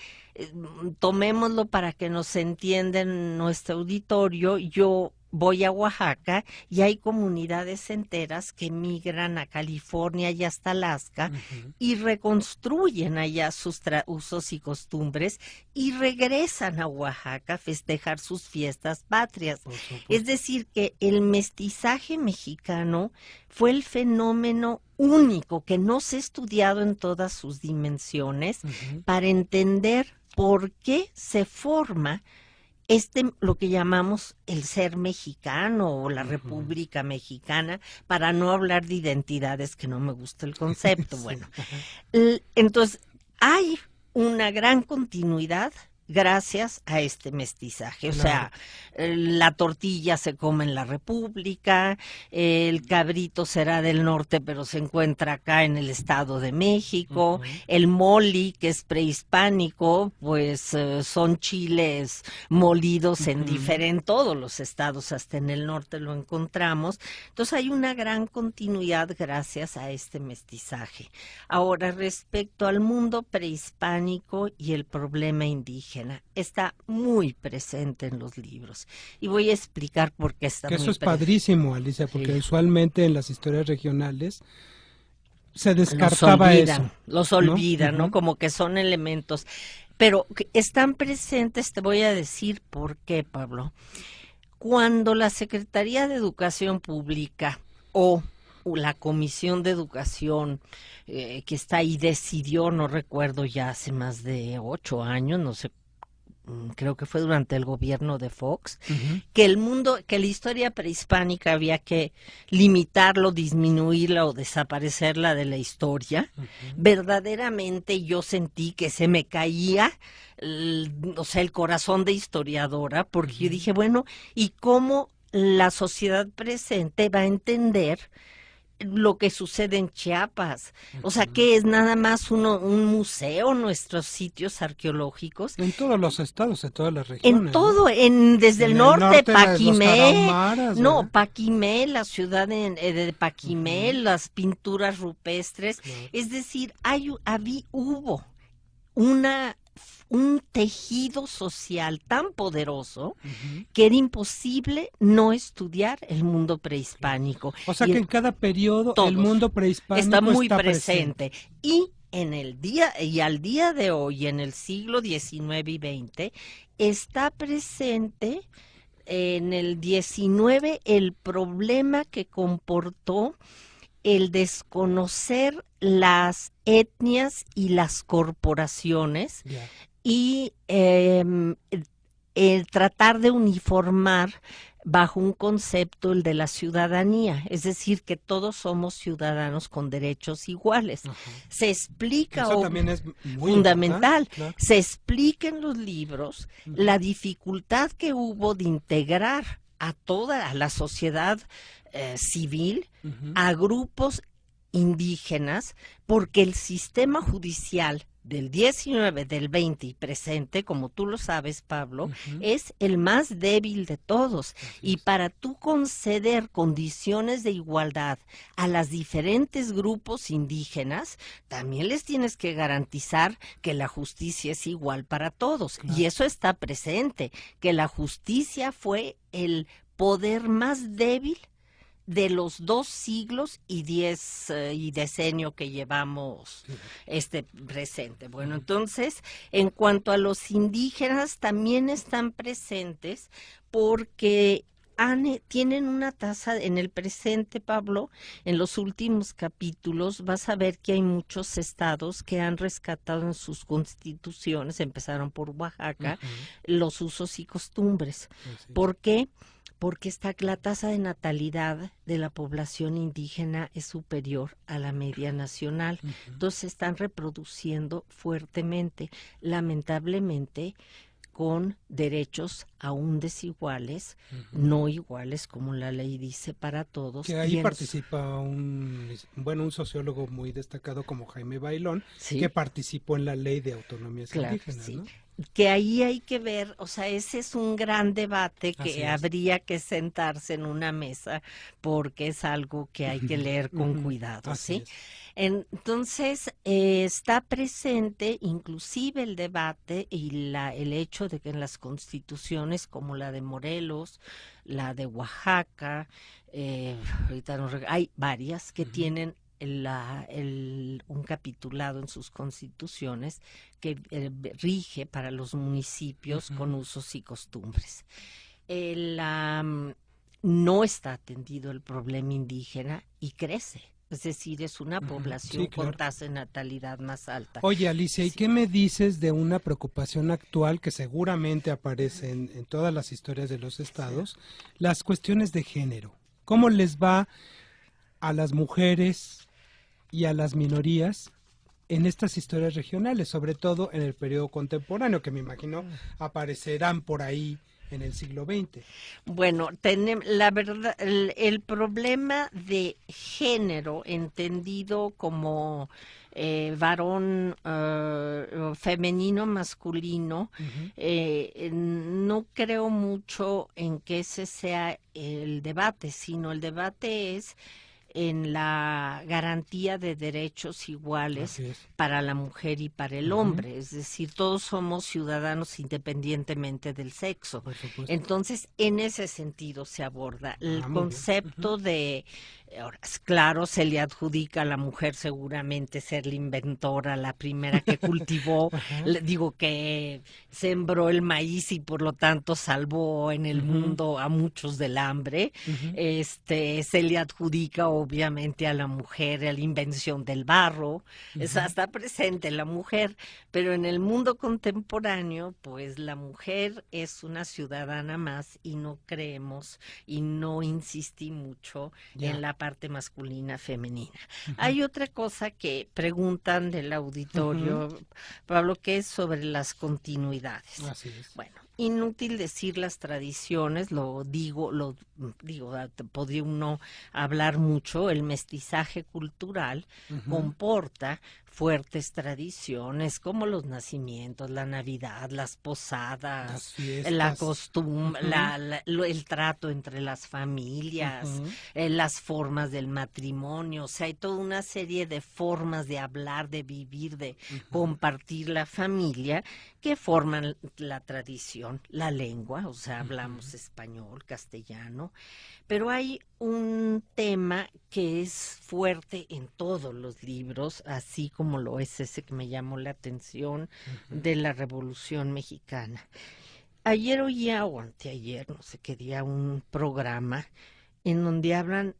tomémoslo para que nos entienda en nuestro auditorio. Yo voy a Oaxaca y hay comunidades enteras que migran a California y hasta Alaska y reconstruyen allá sus usos y costumbres y regresan a Oaxaca a festejar sus fiestas patrias. Es decir, que el mestizaje mexicano fue el fenómeno único que no se ha estudiado en todas sus dimensiones para entender por qué se forma lo que llamamos el ser mexicano o la República Mexicana, para no hablar de identidades, que no me gusta el concepto. Bueno, entonces hay una gran continuidad gracias a este mestizaje. O sea, la tortilla se come en la República, el cabrito será del norte pero se encuentra acá en el Estado de México, el moli, que es prehispánico, pues son chiles molidos en todos los estados, hasta en el norte lo encontramos. Entonces hay una gran continuidad gracias a este mestizaje. Ahora, respecto al mundo prehispánico y el problema indígena, está muy presente en los libros y voy a explicar por qué está muy presente. Eso es padrísimo, Alicia, porque usualmente en las historias regionales se descartaba eso. Los olvidan, ¿no? Como que son elementos, pero están presentes. Te voy a decir por qué, Pablo. Cuando la Secretaría de Educación Pública o la Comisión de Educación que está ahí decidió, no recuerdo, ya hace más de 8 años, no sé creo que fue durante el gobierno de Fox, que la historia prehispánica había que limitarlo, disminuirla o desaparecerla de la historia. Verdaderamente yo sentí que se me caía el corazón de historiadora, porque yo dije, bueno, ¿y cómo la sociedad presente va a entender lo que sucede en Chiapas? O sea, que es nada más un museo, nuestros sitios arqueológicos. En todos los estados, en todas las regiones. En todo, ¿no? Desde el norte, Paquimé, ¿verdad? Paquimé, la ciudad de Paquimé, las pinturas rupestres. Claro. Es decir, hubo un tejido social tan poderoso que era imposible no estudiar el mundo prehispánico. O sea que en cada periodo el mundo prehispánico está muy presente. Y al día de hoy, en el siglo XIX y XX, está presente en el XIX el problema que comportó el desconocer las etnias y las corporaciones y el tratar de uniformar bajo un concepto, el de la ciudadanía, es decir, que todos somos ciudadanos con derechos iguales. Se explica, eso también es muy fundamental, claro. Se explica en los libros la dificultad que hubo de integrar a toda la sociedad civil, a grupos indígenas, porque el sistema judicial del 19, del 20 y presente, como tú lo sabes, Pablo, es el más débil de todos. Y para tú conceder condiciones de igualdad a los diferentes grupos indígenas, también les tienes que garantizar que la justicia es igual para todos. Claro. Y eso está presente, que la justicia fue el poder más débil de los 2 siglos y 10 y decenio que llevamos presente. Bueno, entonces, en cuanto a los indígenas, también están presentes porque tienen una tasa en el presente, Pablo. En los últimos capítulos vas a ver que hay muchos estados que han rescatado en sus constituciones, empezaron por Oaxaca, los usos y costumbres. ¿Por qué? Porque la tasa de natalidad de la población indígena es superior a la media nacional. Entonces están reproduciendo fuertemente, lamentablemente, con derechos aún desiguales, no iguales como la ley dice para todos. Que ahí participa un sociólogo muy destacado como Jaime Bailón, que participó en la ley de autonomías indígenas, ¿no? Que ahí hay que ver, o sea, ese es un gran debate que habría que sentarse en una mesa porque es algo que hay que leer con cuidado, ¿sí? Entonces, está presente inclusive el debate y el hecho de que en las constituciones como la de Morelos, la de Oaxaca, hay varias que tienen un capitulado en sus constituciones que rige para los municipios con usos y costumbres. No está atendido el problema indígena y crece. Es decir, es una población con tasa de natalidad más alta. Oye, Alicia, ¿y qué me dices de una preocupación actual que seguramente aparece en todas las historias de los estados? Las cuestiones de género. ¿Cómo les va a las mujeres y a las minorías en estas historias regionales, sobre todo en el periodo contemporáneo, que me imagino aparecerán por ahí en el siglo XX? Bueno, la verdad, el problema de género, entendido como varón, femenino, masculino, no creo mucho en que ese sea el debate, sino el debate es en la garantía de derechos iguales para la mujer y para el hombre. Es decir, todos somos ciudadanos independientemente del sexo. Entonces, en ese sentido se aborda el concepto de... Ahora, claro, se le adjudica a la mujer seguramente ser la inventora, la primera que cultivó, que sembró el maíz y por lo tanto salvó en el mundo a muchos del hambre. Se le adjudica o obviamente a la mujer, a la invención del barro, esa está presente la mujer, pero en el mundo contemporáneo, pues la mujer es una ciudadana más y no creemos y no insistí mucho en la parte masculina femenina. Hay otra cosa que preguntan del auditorio, Pablo, que es sobre las continuidades. Así es. Bueno, inútil decir las tradiciones, lo digo, podría uno hablar mucho, el mestizaje cultural comporta fuertes tradiciones como los nacimientos, la Navidad, las posadas, la costumbre, el trato entre las familias, las formas del matrimonio, o sea, hay toda una serie de formas de hablar, de vivir, de compartir la familia que forman la tradición, la lengua, o sea, hablamos español, castellano, pero hay un tema que es fuerte en todos los libros, así como lo es ese que me llamó la atención de la Revolución Mexicana. Ayer oía, o anteayer, no sé qué día, un programa en donde hablan,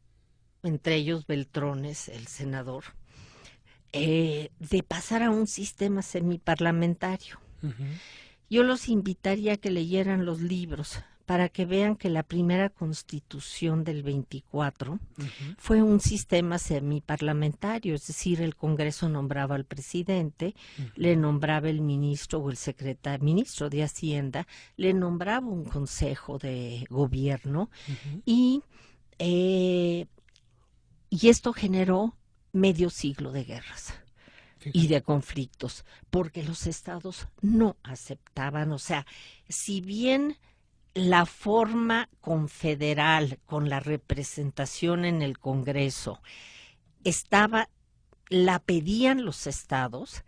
entre ellos Beltrones, el senador, de pasar a un sistema semiparlamentario. Yo los invitaría a que leyeran los libros para que vean que la primera constitución del 24 fue un sistema semiparlamentario, es decir, el Congreso nombraba al presidente, le nombraba el ministro o el ministro de Hacienda, le nombraba un consejo de gobierno y esto generó medio siglo de guerras y de conflictos, porque los estados no aceptaban, o sea, si bien la forma confederal con la representación en el Congreso la pedían los estados,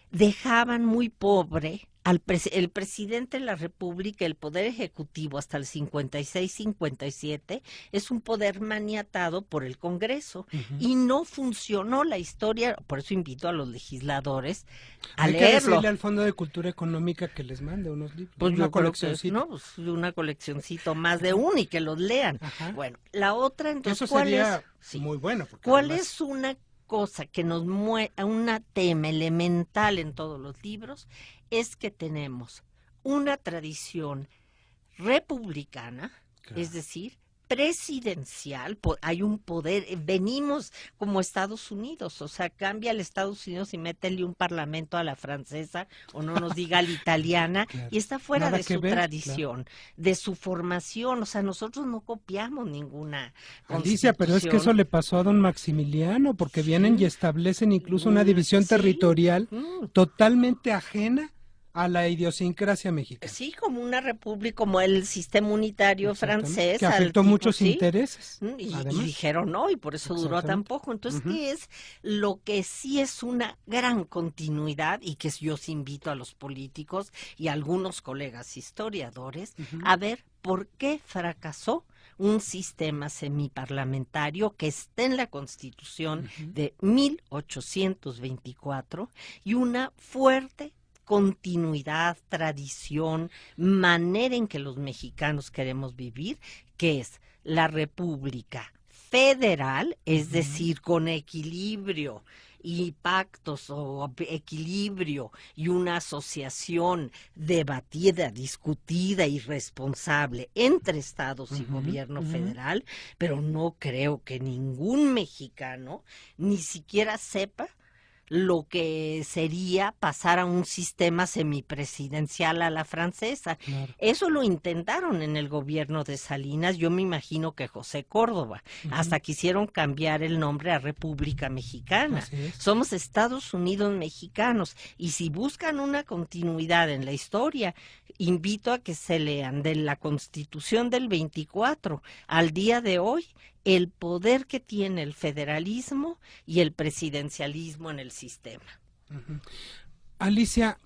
dejaban muy pobre el presidente de la República, el poder ejecutivo hasta el 56-57 es un poder maniatado por el Congreso y no funcionó la historia, por eso invito a los legisladores a leerlo. Hay que decirle al Fondo de Cultura Económica que les mande unos libros, pues una coleccioncita. No, pues una coleccioncita más de uno y que los lean. Bueno, la otra entonces, eso sería muy bueno. ¿Cuál es una cosa que nos muestra, un tema elemental en todos los libros? Es que tenemos una tradición republicana, es decir, presidencial, hay un poder, venimos como Estados Unidos, o sea, cambia el Estados Unidos y métele un parlamento a la francesa, o no nos diga a la italiana, y está fuera de su tradición, de su formación, o sea, nosotros no copiamos ninguna Alicia, pero es que eso le pasó a don Maximiliano, porque vienen y establecen incluso una división territorial totalmente ajena a la idiosincrasia mexicana. Sí, como una república, como el sistema unitario francés. Que afectó muchos intereses. Y dijeron no, y por eso duró tan poco. Entonces, ¿qué es lo que sí es una gran continuidad y que yo os invito a los políticos y a algunos colegas historiadores a ver por qué fracasó un sistema semiparlamentario que está en la Constitución de 1824 y una fuerte continuidad, tradición, manera en que los mexicanos queremos vivir, que es la República Federal, es decir, con equilibrio y pactos o equilibrio y una asociación debatida, discutida y responsable entre estados y gobierno federal, pero no creo que ningún mexicano ni siquiera sepa lo que sería pasar a un sistema semipresidencial a la francesa. Eso lo intentaron en el gobierno de Salinas, yo me imagino que José Córdoba, hasta quisieron cambiar el nombre a República Mexicana. Somos Estados Unidos mexicanos, y si buscan una continuidad en la historia, invito a que se lean de la Constitución del 24 al día de hoy, el poder que tiene el federalismo y el presidencialismo en el sistema. Alicia,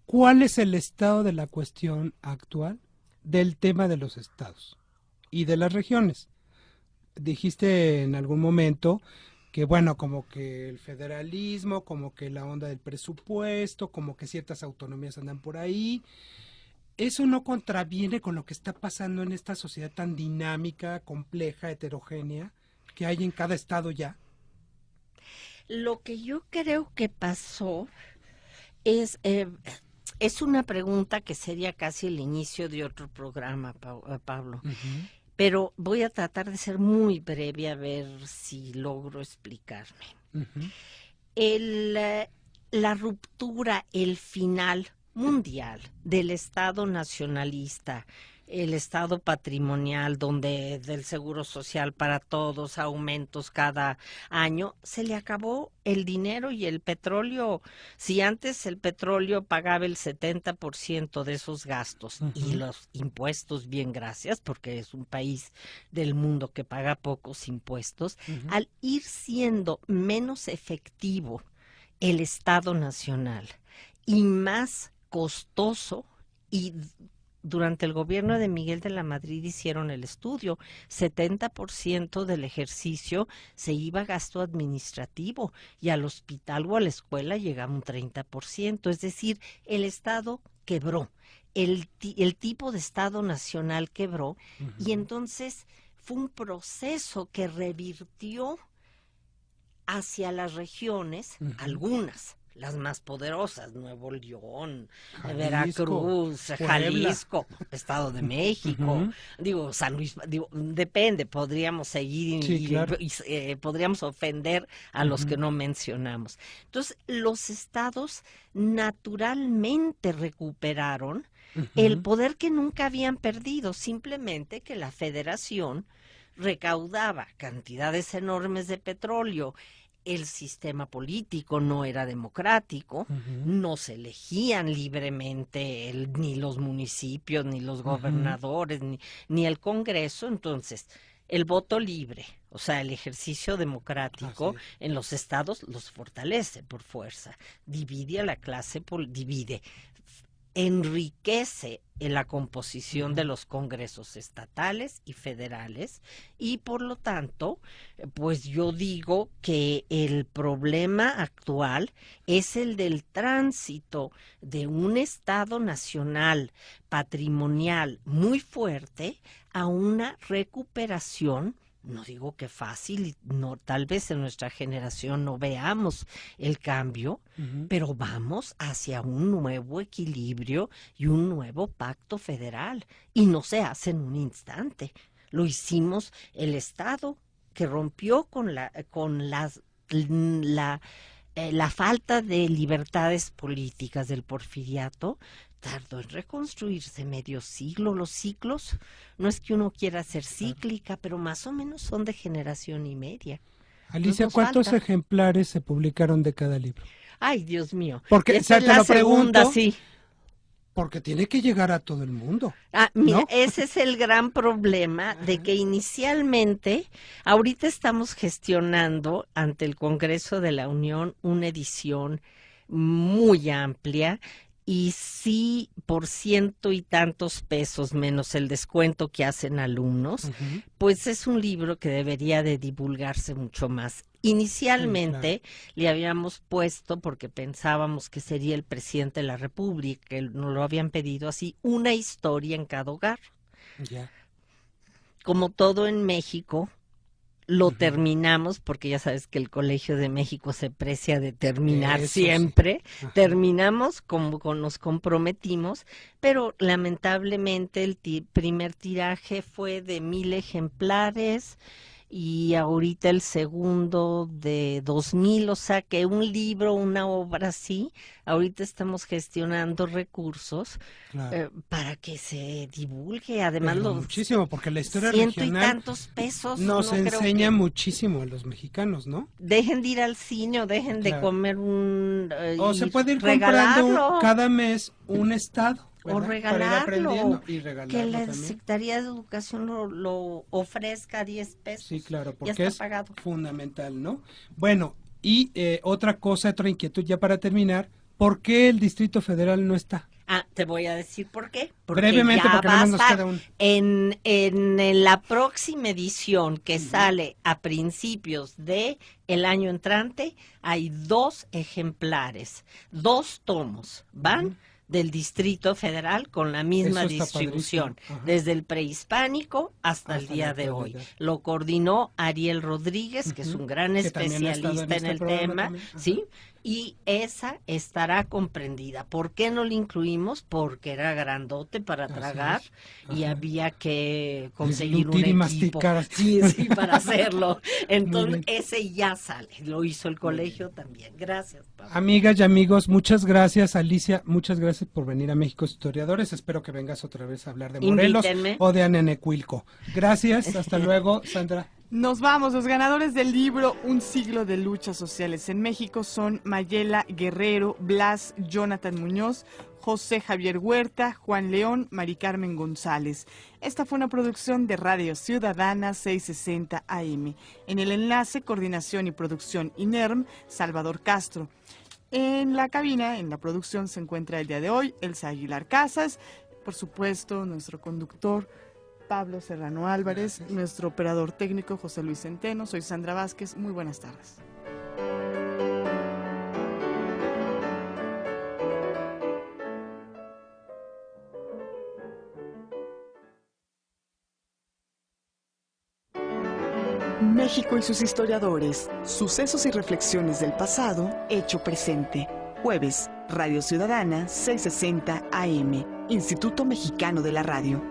¿cuál es el estado de la cuestión actual del tema de los estados y de las regiones? Dijiste en algún momento que, bueno, como que el federalismo, como que la onda del presupuesto, como que ciertas autonomías andan por ahí. ¿Eso no contraviene con lo que está pasando en esta sociedad tan dinámica, compleja, heterogénea, que hay en cada estado ya? Lo que yo creo que pasó es una pregunta que sería casi el inicio de otro programa, Pablo. Pero voy a tratar de ser muy breve a ver si logro explicarme. La ruptura, el final mundial del Estado nacionalista, el Estado patrimonial, donde del seguro social para todos, aumentos cada año, se le acabó el dinero y el petróleo. Si antes el petróleo pagaba el 70% de esos gastos y los impuestos, bien gracias, porque es un país del mundo que paga pocos impuestos, al ir siendo menos efectivo el Estado nacional y más costoso, y durante el gobierno de Miguel de la Madrid hicieron el estudio, 70% del ejercicio se iba a gasto administrativo y al hospital o a la escuela llegaba un 30%, es decir, el Estado quebró, el tipo de Estado nacional quebró, y entonces fue un proceso que revirtió hacia las regiones, algunas, las más poderosas, Nuevo León, Jalisco, Veracruz, Puebla. Jalisco, Estado de México, digo, San Luis, digo, depende, podríamos seguir y podríamos ofender a los que no mencionamos. Entonces, los estados naturalmente recuperaron el poder que nunca habían perdido, simplemente que la federación recaudaba cantidades enormes de petróleo. El sistema político no era democrático, no se elegían libremente ni los municipios, ni los gobernadores, ni el Congreso. Entonces, el voto libre, o sea, el ejercicio democrático en los estados los fortalece por fuerza, divide a la clase, enriquece en la composición de los congresos estatales y federales, y por lo tanto, pues yo digo que el problema actual es el del tránsito de un Estado nacional patrimonial muy fuerte a una recuperación. No digo que fácil, no, tal vez en nuestra generación no veamos el cambio, pero vamos hacia un nuevo equilibrio y un nuevo pacto federal. Y no se hace en un instante. Lo hicimos el Estado, que rompió con la falta de libertades políticas del porfiriato, tardó en reconstruirse medio siglo. Los ciclos, no es que uno quiera ser cíclica, pero más o menos son de generación y media. Alicia, ¿cuántos ejemplares se publicaron de cada libro? Ay, Dios mío. Porque esa es la segunda, pregunto, sí. Porque tiene que llegar a todo el mundo. Mira, ¿no? ese es el gran problema de que inicialmente, ahorita estamos gestionando ante el Congreso de la Unión una edición muy amplia, y sí, por 100 y tantos pesos menos el descuento que hacen alumnos, pues es un libro que debería de divulgarse mucho más. Inicialmente le habíamos puesto, porque pensábamos que sería el presidente de la República, que nos lo habían pedido así, una historia en cada hogar. Como todo en México, lo terminamos, porque ya sabes que el Colegio de México se precia de terminar siempre. Terminamos como nos comprometimos, pero lamentablemente el primer tiraje fue de 1,000 ejemplares y ahorita el segundo de 2,000, o sea que un libro, una obra así, ahorita estamos gestionando recursos para que se divulgue. Además, muchísimo, porque la historia 100 regional y tantos pesos nos no enseña muchísimo a los mexicanos, ¿no? Dejen de ir al cine o dejen de comer o se puede ir comprando cada mes un estado. O regalarlo, y regalarlo que la también. Secretaría de Educación lo ofrezca a 10 pesos. Sí, claro, ya porque está es pagado. fundamental, ¿no? Bueno, y otra inquietud ya para terminar, ¿por qué el Distrito Federal no está? Te voy a decir por qué. Porque brevemente, ya porque va no a nos estar queda un... en la próxima edición que sale a principios de el año entrante, hay 2 ejemplares, 2 tomos, van del Distrito Federal con la misma Eso está distribución, padrísimo. Ajá. desde el prehispánico hasta el día de hoy. Lo coordinó Ariel Rodríguez, que es un gran Que también ha estado especialista en este el programa tema, también. Ajá. ¿sí? Y esa estará comprendida. ¿Por qué no la incluimos? Porque era grandote para tragar y había que conseguir un Deslutir y equipo. masticar. Sí, para hacerlo. Entonces, ese ya sale. Lo hizo el colegio también. Gracias, Pablo. Amigas y amigos, muchas gracias. Alicia, muchas gracias por venir a México Historiadores. Espero que vengas otra vez a hablar de Morelos Invítenme. o de Anenecuilco. Gracias, hasta luego, Sandra. Nos vamos. Los ganadores del libro Un siglo de luchas sociales en México son Mayela Guerrero, Blas Jonathan Muñoz, José Javier Huerta, Juan León, Mari Carmen González. Esta fue una producción de Radio Ciudadana 660 AM. En el enlace, coordinación y producción INERM, Salvador Castro. En la cabina, en la producción, se encuentra el día de hoy Elsa Aguilar Casas, por supuesto, nuestro conductor Pablo Serrano Álvarez, nuestro operador técnico José Luis Centeno. Soy Sandra Vázquez. Muy buenas tardes. México y sus historiadores. Sucesos y reflexiones del pasado, hecho presente. Jueves, Radio Ciudadana, 660 AM. Instituto Mexicano de la Radio.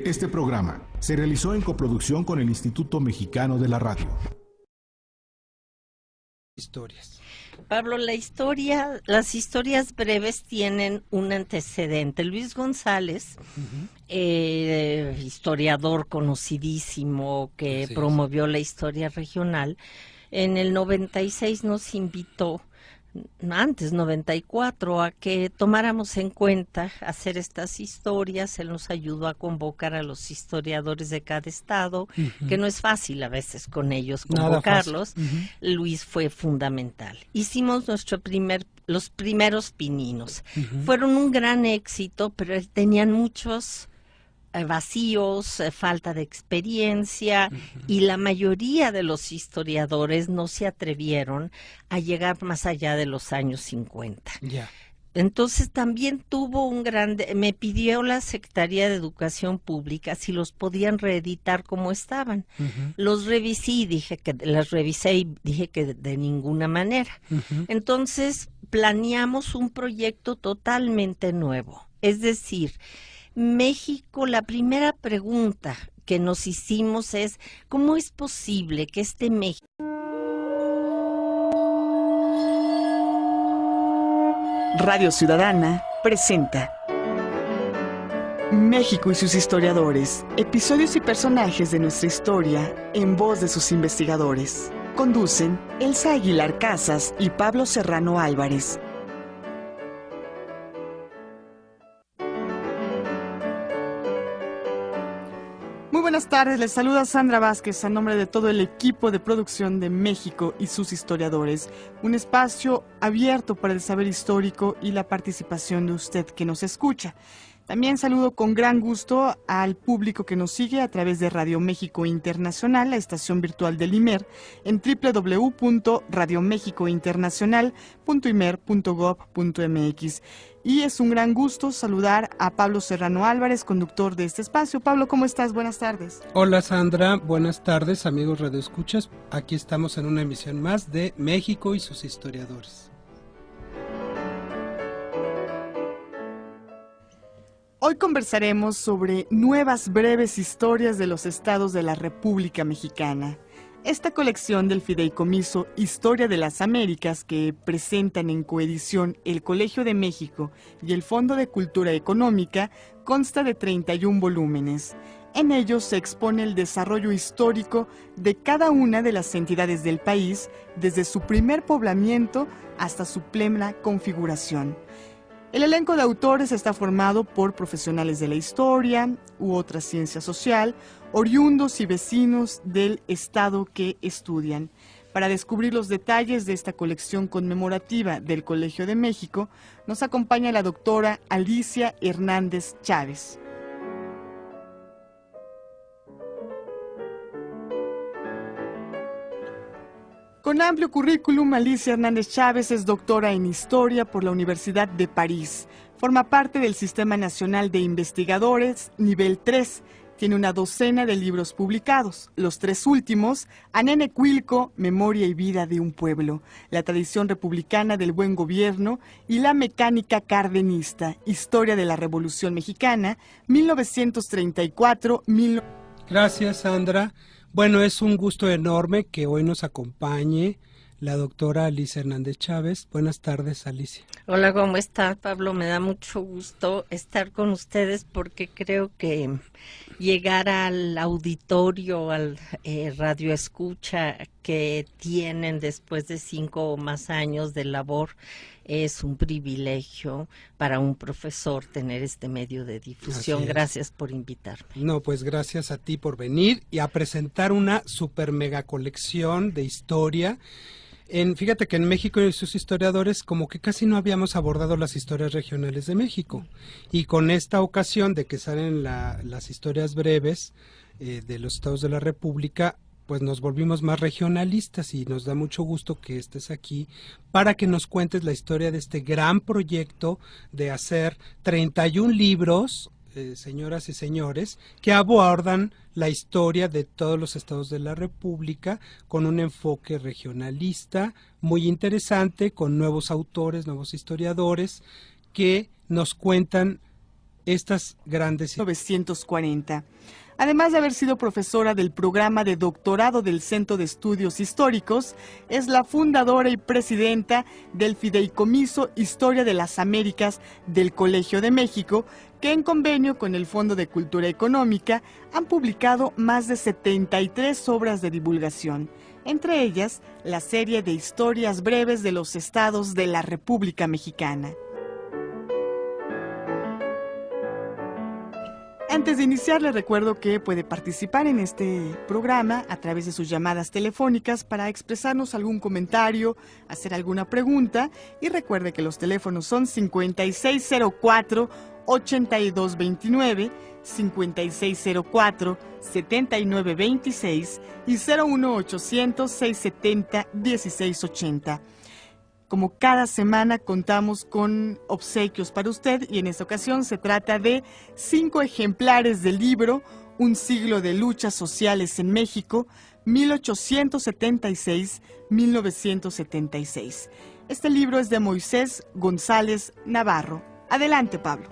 Este programa se realizó en coproducción con el Instituto Mexicano de la Radio. Historias. Pablo, las historias breves tienen un antecedente. Luis González, historiador conocidísimo que promovió la historia regional, en el 96 nos invitó, antes 94, a que tomáramos en cuenta hacer estas historias. Él nos ayudó a convocar a los historiadores de cada estado, que no es fácil a veces con ellos convocarlos. Luis fue fundamental. Hicimos los primeros pininos. Fueron un gran éxito, pero tenían muchos vacíos, falta de experiencia, y la mayoría de los historiadores no se atrevieron a llegar más allá de los años 50. Entonces también tuvo me pidió la Secretaría de Educación Pública si los podían reeditar como estaban. Los revisé y dije que de ninguna manera. Entonces planeamos un proyecto totalmente nuevo. Es decir, México, la primera pregunta que nos hicimos es, ¿cómo es posible que este México... Radio Ciudadana presenta México y sus historiadores, episodios y personajes de nuestra historia en voz de sus investigadores. Conducen Elsa Aguilar Casas y Pablo Serrano Álvarez. Muy buenas tardes, les saluda Sandra Vázquez a nombre de todo el equipo de producción de México y sus historiadores, un espacio abierto para el saber histórico y la participación de usted que nos escucha. También saludo con gran gusto al público que nos sigue a través de Radio México Internacional, la estación virtual del IMER, en www.radiomexicointernacional.imer.gov.mx. Y es un gran gusto saludar a Pablo Serrano Álvarez, conductor de este espacio. Pablo, ¿cómo estás? Buenas tardes. Hola Sandra, buenas tardes amigos radioescuchas. Aquí estamos en una emisión más de México y sus historiadores. Hoy conversaremos sobre nuevas breves historias de los estados de la República Mexicana. Esta colección del fideicomiso Historia de las Américas, que presentan en coedición el Colegio de México y el Fondo de Cultura Económica, consta de 31 volúmenes. En ellos se expone el desarrollo histórico de cada una de las entidades del país, desde su primer poblamiento hasta su plena configuración. El elenco de autores está formado por profesionales de la historia u otra ciencia social, oriundos y vecinos del estado que estudian. Para descubrir los detalles de esta colección conmemorativa del Colegio de México, nos acompaña la doctora Alicia Hernández Chávez. Con amplio currículum, Alicia Hernández Chávez es doctora en Historia por la Universidad de París. Forma parte del Sistema Nacional de Investigadores, nivel 3. Tiene una docena de libros publicados. Los 3 últimos, Anenecuilco, Memoria y Vida de un Pueblo, La Tradición Republicana del Buen Gobierno y La Mecánica Cardenista, Historia de la Revolución Mexicana, 1934 Gracias, Sandra. Bueno, es un gusto enorme que hoy nos acompañe la doctora Alicia Hernández Chávez. Buenas tardes, Alicia. Hola, ¿cómo está, Pablo? Me da mucho gusto estar con ustedes porque creo que llegar al auditorio, al radio escucha que tienen después de 5 o más años de labor, es un privilegio para un profesor tener este medio de difusión. Gracias por invitarme. No, pues gracias a ti por venir y a presentar una super mega colección de historia. Fíjate que en México y sus historiadores como que casi no habíamos abordado las historias regionales de México, y con esta ocasión de que salen las historias breves de los estados de la República, pues nos volvimos más regionalistas y nos da mucho gusto que estés aquí para que nos cuentes la historia de este gran proyecto de hacer 31 libros, señoras y señores, que abordan la historia de todos los estados de la República con un enfoque regionalista muy interesante, con nuevos autores, nuevos historiadores que nos cuentan estas grandes 1940. Además de haber sido profesora del programa de doctorado del Centro de Estudios Históricos, es la fundadora y presidenta del Fideicomiso Historia de las Américas del Colegio de México, que en convenio con el Fondo de Cultura Económica han publicado más de 73 obras de divulgación, entre ellas la serie de historias breves de los estados de la República Mexicana. Antes de iniciar, les recuerdo que puede participar en este programa a través de sus llamadas telefónicas para expresarnos algún comentario, hacer alguna pregunta, y recuerde que los teléfonos son 5604-8229, 5604-7926 y 01800-670-1680. Como cada semana contamos con obsequios para usted, y en esta ocasión se trata de 5 ejemplares del libro Un siglo de luchas sociales en México, 1876-1976. Este libro es de Moisés González Navarro. Adelante, Pablo.